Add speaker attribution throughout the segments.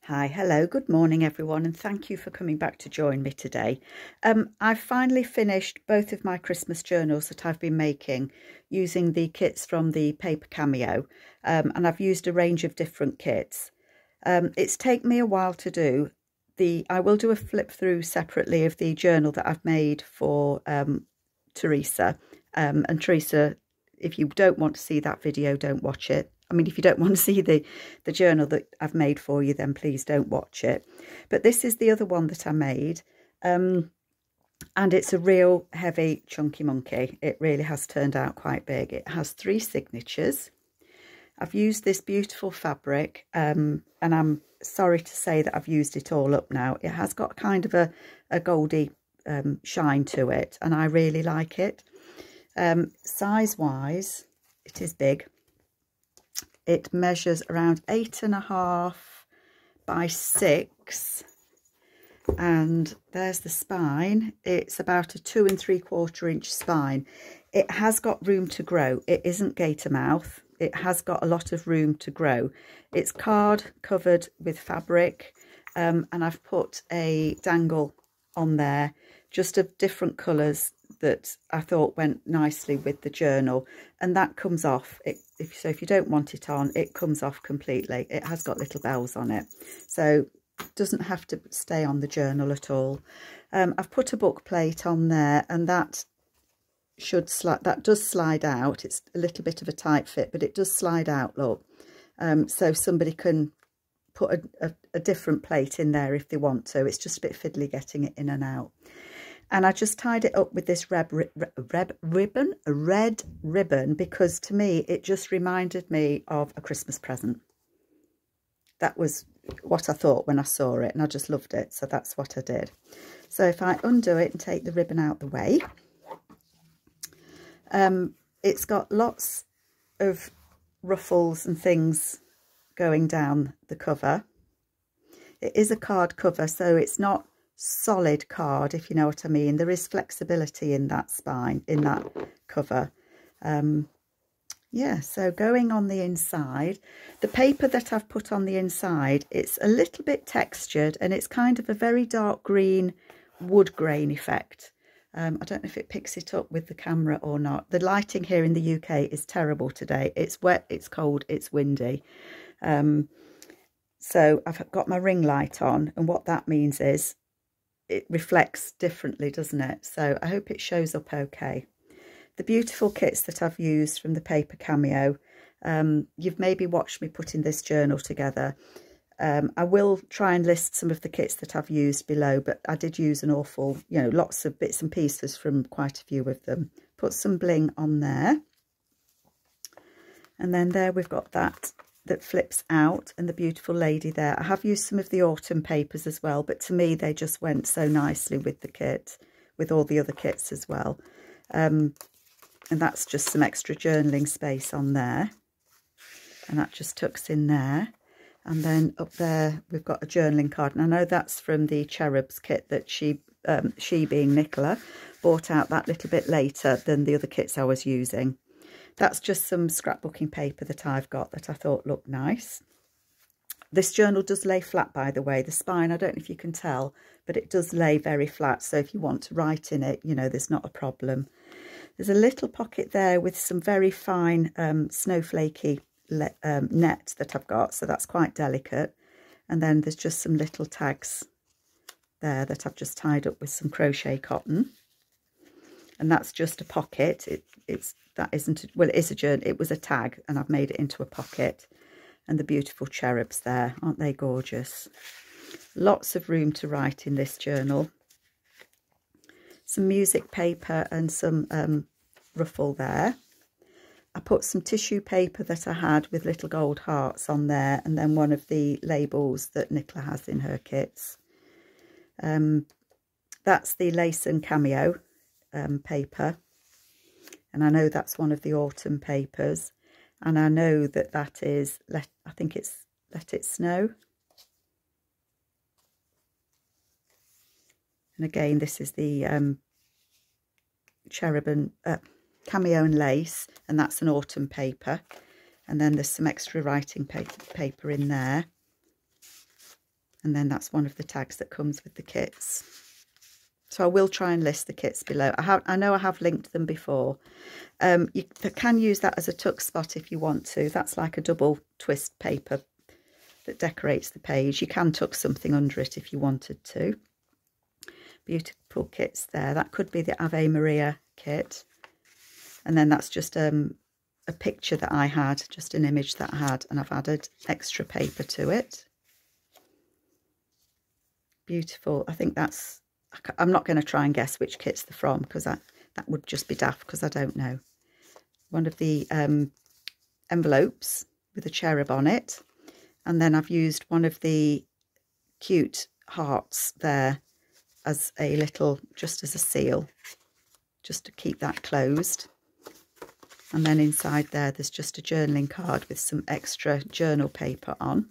Speaker 1: Hi, hello, good morning everyone, and thank you for coming back to join me today. I've finally finished both of my Christmas journals that I've been making using the kits from the paper Cameo, and I've used a range of different kits. It's taken me a while to do. I will do a flip through separately of the journal that I've made for Teresa, and Teresa, if you don't want to see that video, don't watch it. I mean, if you don't want to see the journal that I've made for you, then please don't watch it. But this is the other one that I made. And it's a real heavy, chunky monkey. It really has turned out quite big. It has 3 signatures. I've used this beautiful fabric, and I'm sorry to say that I've used it all up now. It has got kind of a goldy shine to it, and I really like it. Size-wise, it is big. It measures around 8.5 by 6, and there's the spine. It's about a 2 3/4 inch spine. It has got room to grow. It isn't gator mouth. It has got a lot of room to grow. It's card covered with fabric, and I've put a dangle on there, just of different colours that I thought went nicely with the journal, and that comes off. If you don't want it on, it comes off completely. It has got little bells on it, so it doesn't have to stay on the journal at all. I've put a book plate on there, and that does slide out. It's a little bit of a tight fit, but it does slide out, look. So somebody can put a different plate in there if they want to. It's just a bit fiddly getting it in and out. And I just tied it up with this red ribbon, because to me it just reminded me of a Christmas present. That was what I thought when I saw it, and I just loved it, so that's what I did. So if I undo it and take the ribbon out the way, it's got lots of ruffles and things going down the cover. It is a card cover, so it's not solid card, if you know what I mean. There is flexibility in that spine, in that cover. Yeah, so going on the inside, the paper that I've put on the inside, it's a little bit textured, and it's kind of a very dark green wood grain effect. I don't know if it picks it up with the camera or not. The lighting here in the UK is terrible today. It's wet, it's cold, it's windy. So I've got my ring light on, and what that means is it reflects differently, doesn't it? So I hope it shows up okay. The beautiful kits that I've used from the paper Cameo, you've maybe watched me putting this journal together. I will try and list some of the kits that I've used below, but I did use an awful, lots of bits and pieces from quite a few of them. Put some bling on there. And then there we've got that flips out, and the beautiful lady there. I have used some of the autumn papers as well, but to me they just went so nicely with the kit, with all the other kits as well. And that's just some extra journaling space on there, and that just tucks in there. And then up there we've got a journaling card, and I know that's from the Cherubs kit that she being Nicola, bought out that little bit later than the other kits I was using. That's just some scrapbooking paper that I've got that I thought looked nice. This journal does lay flat, by the way. The spine, I don't know if you can tell, but it does lay very flat. So if you want to write in it, there's not a problem. There's a little pocket there with some very fine snowflakey net that I've got. So that's quite delicate. And then there's just some little tags there that I've just tied up with some crochet cotton. And that's just a pocket. It is a journal. It was a tag, and I've made it into a pocket. And the beautiful cherubs there, aren't they gorgeous? Lots of room to write in this journal. Some music paper and some ruffle there. I put some tissue paper that I had with little gold hearts on there, and then one of the labels that Nicola has in her kits. That's the Lace and Cameo paper, and I know that's one of the autumn papers, and I know that is I think it's Let It Snow. And again, this is the cherub and Cameo and Lace, and that's an autumn paper. And then there's some extra writing paper in there. And then that's one of the tags that comes with the kits. So I will try and list the kits below. I know I have linked them before. You can use that as a tuck spot if you want to. That's like a double twist paper that decorates the page. You can tuck something under it if you wanted to. Beautiful kits there. That could be the Ave Maria kit. And then that's just a picture that I had, just an image that I had, and I've added extra paper to it. Beautiful. I think that's... I'm not going to try and guess which kit's they're from, because that would just be daft, because I don't know. One of the envelopes with a cherub on it. And then I've used one of the cute hearts there as a little, just as a seal, just to keep that closed. And then inside there's just a journaling card with some extra journal paper on.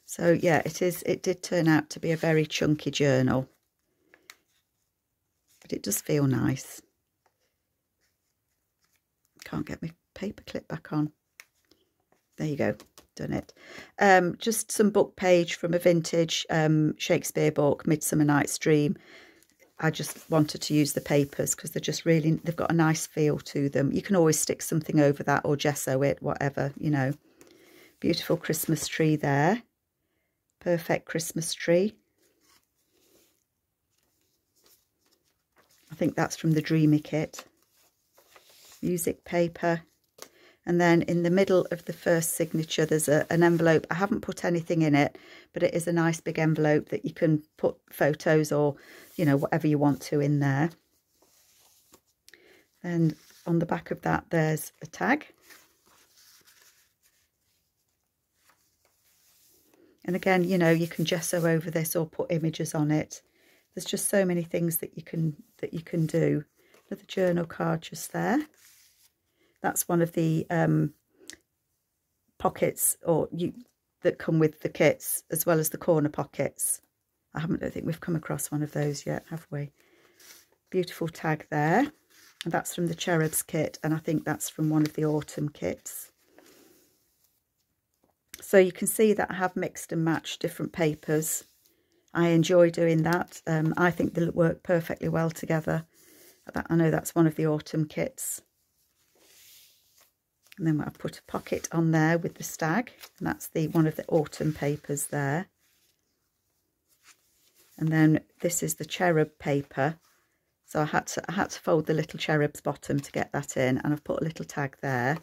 Speaker 1: So yeah, it did turn out to be a very chunky journal, but it does feel nice. Can't get my paper clip back on. There you go, done it. Just some book page from a vintage Shakespeare book, Midsummer Night's Dream. I just wanted to use the papers because they're just really, they've got a nice feel to them. You can always stick something over that or gesso it, whatever, you know. Beautiful Christmas tree there. Perfect Christmas tree. I think that's from the Dreamy kit. Music paper. And then in the middle of the first signature, there's an envelope. I haven't put anything in it, but it is a nice big envelope that you can put photos or, you know, whatever you want to in there. Then on the back of that, there's a tag. And again, you know, you can gesso over this or put images on it. There's just so many things that you can do. Another journal card just there. That's one of the pockets that come with the kits, as well as the corner pockets. I don't think we've come across one of those yet, have we? Beautiful tag there. And that's from the Cherubs kit, and I think that's from one of the autumn kits. So you can see that I have mixed and matched different papers. I enjoy doing that. I think they'll work perfectly well together. I know that's one of the autumn kits. And then I've put a pocket on there with the stag, and that's one of the autumn papers there. And then this is the cherub paper. So I had to fold the little cherub's bottom to get that in, and I've put a little tag there.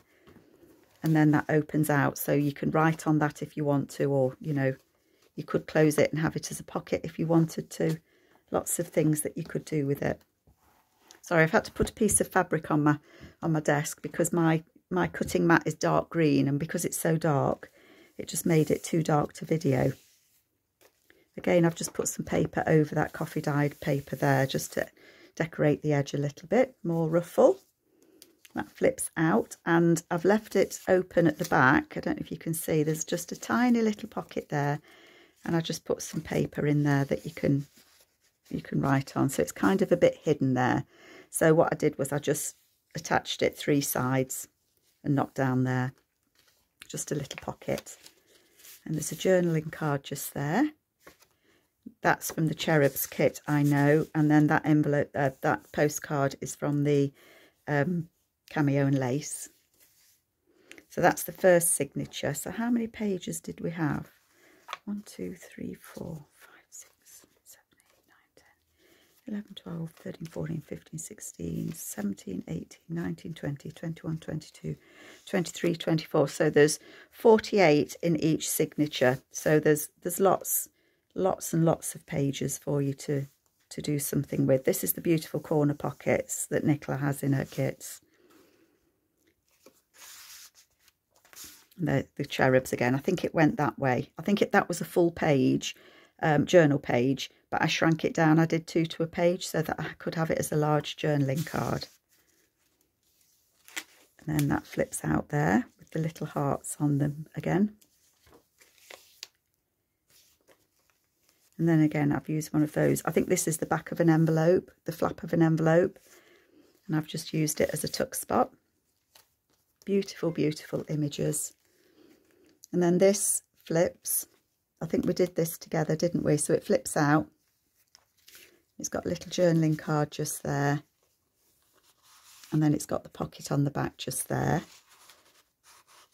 Speaker 1: And then that opens out, so you can write on that if you want to, or, you know, you could close it and have it as a pocket if you wanted to. Lots of things that you could do with it. Sorry, I've had to put a piece of fabric on my desk because my cutting mat is dark green, and because it's so dark, it just made it too dark to video. Again, I've just put some paper over that coffee dyed paper there just to decorate the edge a little bit, more ruffle. That flips out, and I've left it open at the back. I don't know if you can see, there's just a tiny little pocket there, and I just put some paper in there that you can write on, so it's kind of a bit hidden there. So what I did was I just attached it 3 sides and knocked down there, just a little pocket. And there's a journaling card just there. That's from the Cherubs kit, I know. And then that envelope, that postcard is from the Cameo and Lace. So that's the first signature. So how many pages did we have? 1, 2, 3, 4, 5, 6, 7, 8, 9, 10, 11, 12, 13, 14, 15, 16, 17, 18, 19, 20, 21, 22, 23, 24. So there's 48 in each signature. So there's lots and lots of pages for you to do something with. This is the beautiful corner pockets that Nicola has in her kits. The cherubs again. I think it went that way. I think that was a full page, journal page, but I shrank it down. I did 2 to a page so that I could have it as a large journaling card. And then that flips out there with the little hearts on them again. And then again, I've used one of those. I think this is the back of an envelope, the flap of an envelope. And I've just used it as a tuck spot. Beautiful, beautiful images. And then this flips. I think we did this together, didn't we? So it flips out. It's got a little journaling card just there. And then it's got the pocket on the back just there.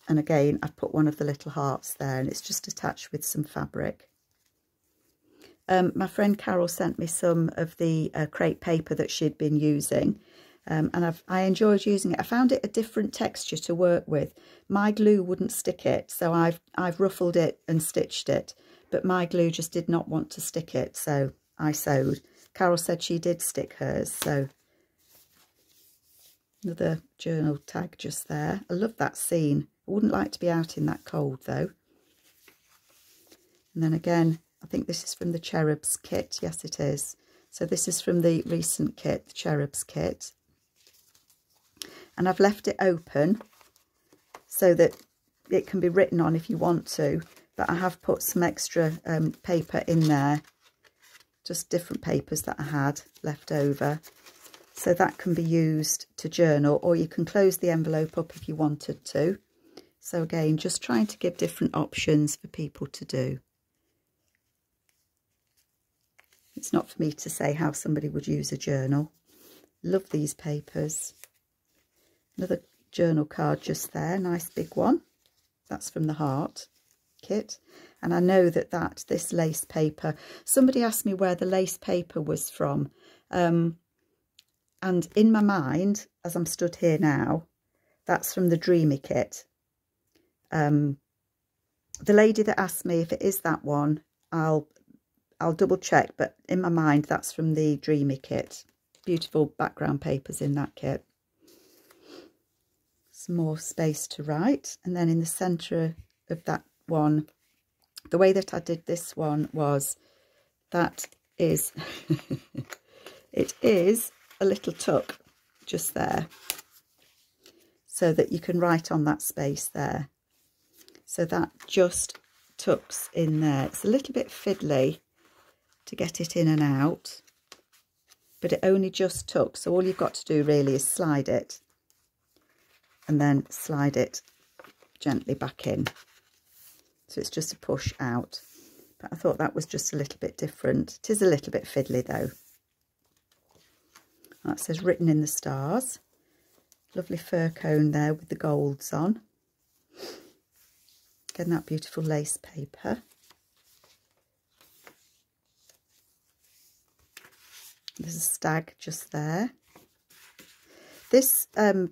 Speaker 1: And again, I've put one of the little hearts there, and it's just attached with some fabric. My friend Carol sent me some of the crepe paper that she'd been using, and I enjoyed using it. I found it a different texture to work with. My glue wouldn't stick it, so I've ruffled it and stitched it, but my glue just did not want to stick it, so I sewed. Carol said she did stick hers, so another journal tag just there. I love that scene. I wouldn't like to be out in that cold though. And then again, I think this is from the Cherubs kit. Yes, it is. So this is from the recent kit, the Cherubs kit. And I've left it open so that it can be written on if you want to. But I have put some extra paper in there. Just different papers that I had left over. So that can be used to journal, or you can close the envelope up if you wanted to. So again, just trying to give different options for people to do. It's not for me to say how somebody would use a journal. Love these papers. Another journal card just there, nice big one. That's from the Hart kit. And I know that this lace paper, somebody asked me where the lace paper was from. And in my mind, as I'm stood here now, that's from the Dreamy kit. The lady that asked me if it is that one, I'll double check, but in my mind that's from the Dreamy kit. Beautiful background papers in that kit. Some more space to write, and then in the centre of that one, the way that I did this one was, that is it is a little tuck just there, so that you can write on that space there. So that just tucks in there. It's a little bit fiddly to get it in and out, but it only just tucks. So all you've got to do really is slide it and then slide it gently back in. So it's just a push out. But I thought that was just a little bit different. It is a little bit fiddly though. That says written in the stars. Lovely fir cone there with the golds on. Again, that beautiful lace paper. There's a stag just there. This, I've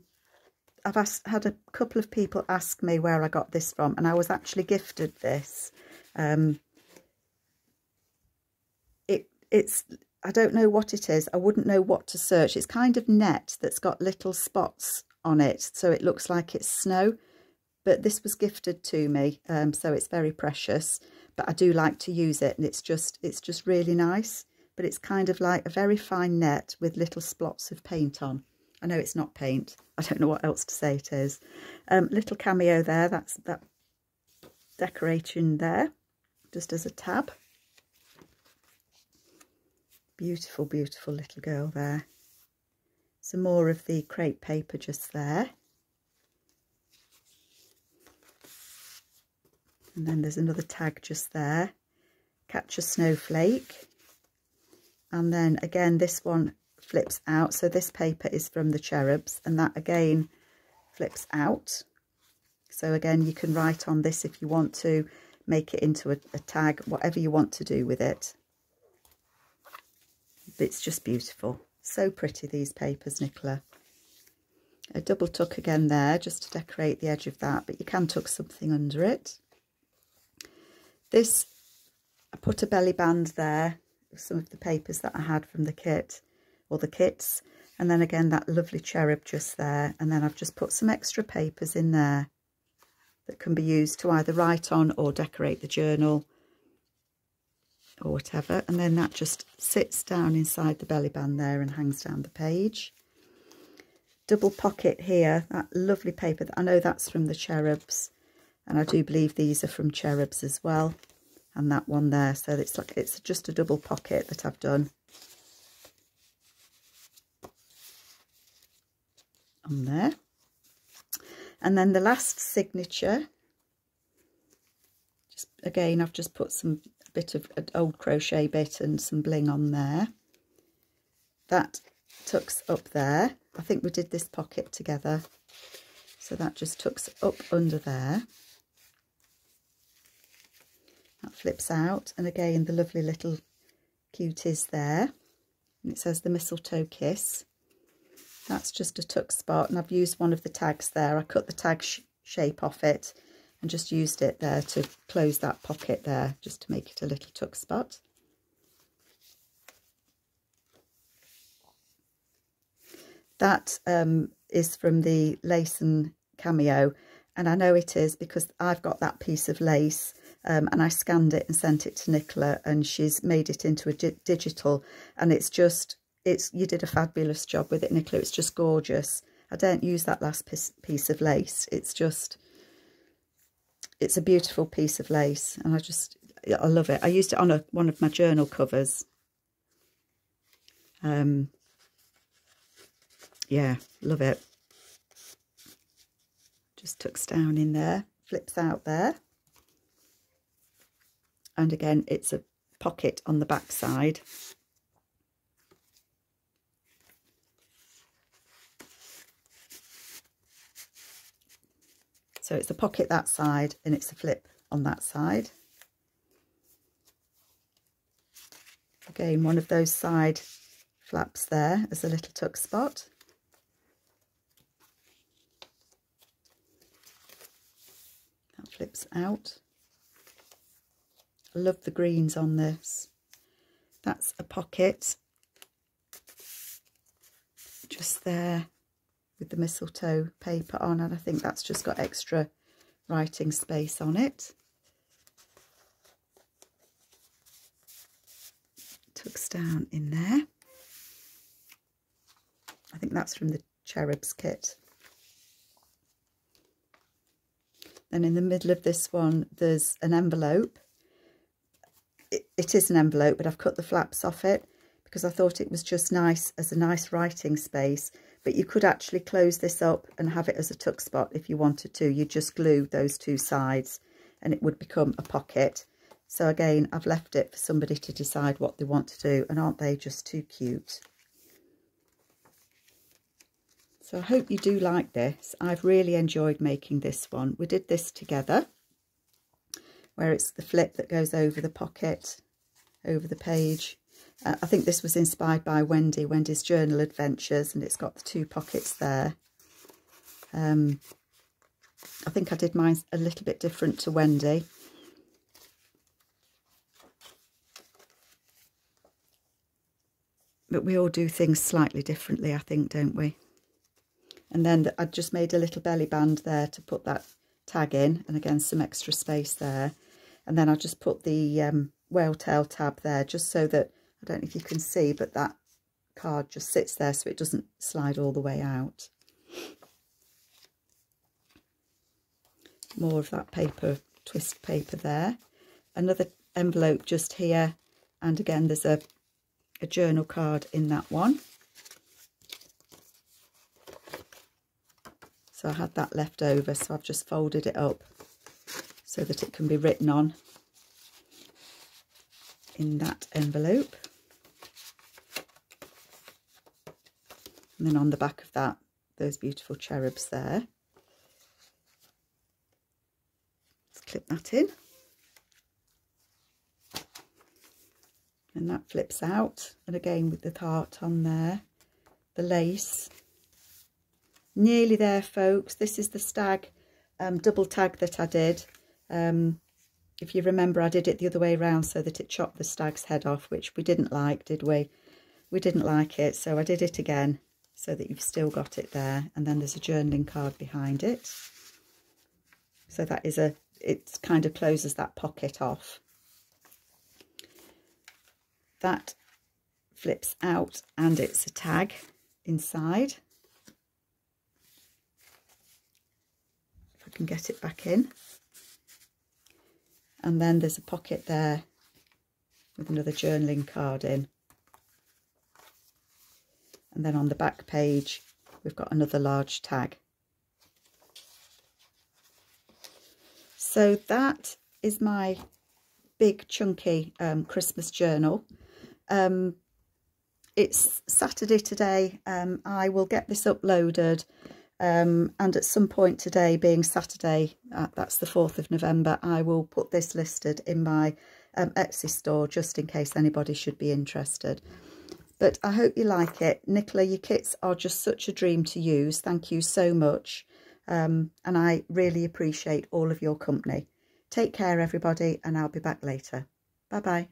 Speaker 1: had a couple of people ask me where I got this from, and I was actually gifted this. It's I don't know what it is. I wouldn't know what to search. It's kind of net that's got little spots on it, so it looks like it's snow. But this was gifted to me, so it's very precious. But I do like to use it, and it's just really nice. But it's kind of like a very fine net with little splots of paint on. I know it's not paint. I don't know what else to say it is. Little cameo there. That's that decoration there, just as a tab. Beautiful, beautiful little girl there. Some more of the crepe paper just there. And then there's another tag just there. Catch a snowflake. And then again, this one flips out. So this paper is from the Cherubs, and that again flips out. So again, you can write on this if you want to, make it into a tag, whatever you want to do with it. It's just beautiful. So pretty, these papers, Nicola. A double tuck again there, just to decorate the edge of that, but you can tuck something under it. This, I put a belly band there, with some of the papers that I had from the kit, or the kits. And then again, that lovely cherub just there. And then I've just put some extra papers in there that can be used to either write on or decorate the journal, or whatever. And then that just sits down inside the belly band there and hangs down the page. Double pocket here, that lovely paper. I know that's from the Cherubs, and I do believe these are from Cherubs as well. And that one there, so it's like, it's just a double pocket that I've done on there. And then the last signature Again, I've just put some bit of an old crochet bit and some bling on there. That tucks up there. I think we did this pocket together. So that just tucks up under there. That flips out, and again the lovely little cuties there. And it says the mistletoe kiss. That's just a tuck spot, and I've used one of the tags there. I cut the tag shape off it and just used it there to close that pocket there, just to make it a little tuck spot. That is from the Lace and Cameo, and I know it is because I've got that piece of lace and I scanned it and sent it to Nicola, and she's made it into a digital, and you did a fabulous job with it, Nicola. It's just gorgeous. I don't use that last piece of lace. It's a beautiful piece of lace, and I love it. I used it on one of my journal covers. Yeah, love it. Just tucks down in there, flips out there. And again, it's a pocket on the back side. So it's a pocket that side and it's a flip on that side. Again, one of those side flaps there as a little tuck spot. That flips out. I love the greens on this. That's a pocket just there with the mistletoe paper on, and I think that's just got extra writing space on it. Tucks down in there. I think that's from the Cherubs kit. Then in the middle of this one there's an envelope. It is an envelope, but I've cut the flaps off it because I thought it was just nice as a nice writing space. But you could actually close this up and have it as a tuck spot if you wanted to. You just glue those two sides and it would become a pocket. So again, I've left it for somebody to decide what they want to do, and aren't they just too cute? So I hope you do like this. I've really enjoyed making this one. We did this together, where it's the flip that goes over the pocket, over the page. I think this was inspired by Wendy's Journal Adventures, and it's got the two pockets there. I think I did mine a little bit different to Wendy. But we all do things slightly differently, I think, don't we? And then I just made a little belly band there to put that tag in, and again some extra space there. And then I just put the whale tail tab there, just so that, I don't know if you can see, but that card just sits there so it doesn't slide all the way out. More of that paper, twist paper there. Another envelope just here, and again there's a journal card in that one. So I had that left over, so I've just folded it up so that it can be written on in that envelope. And then on the back of that, those beautiful cherubs there. Let's clip that in. And that flips out. And again with the heart on there, the lace. Nearly there, folks. This is the stag double tag that I did. If you remember, I did it the other way around so that it chopped the stag's head off, which we didn't like, did we? We didn't like it, so I did it again so that you've still got it there. And then there's a journaling card behind it. So that is it kind of closes that pocket off. That flips out and it's a tag inside. If I can get it back in. And then there's a pocket there with another journaling card in. And then on the back page, we've got another large tag. So that is my big chunky Christmas journal. It's Saturday today. I will get this uploaded, and at some point today, being Saturday, that's the 4th of November, I will put this listed in my Etsy store just in case anybody should be interested. But I hope you like it. Nicola, your kits are just such a dream to use. Thank you so much. And I really appreciate all of your company. Take care, everybody, and I'll be back later. Bye-bye.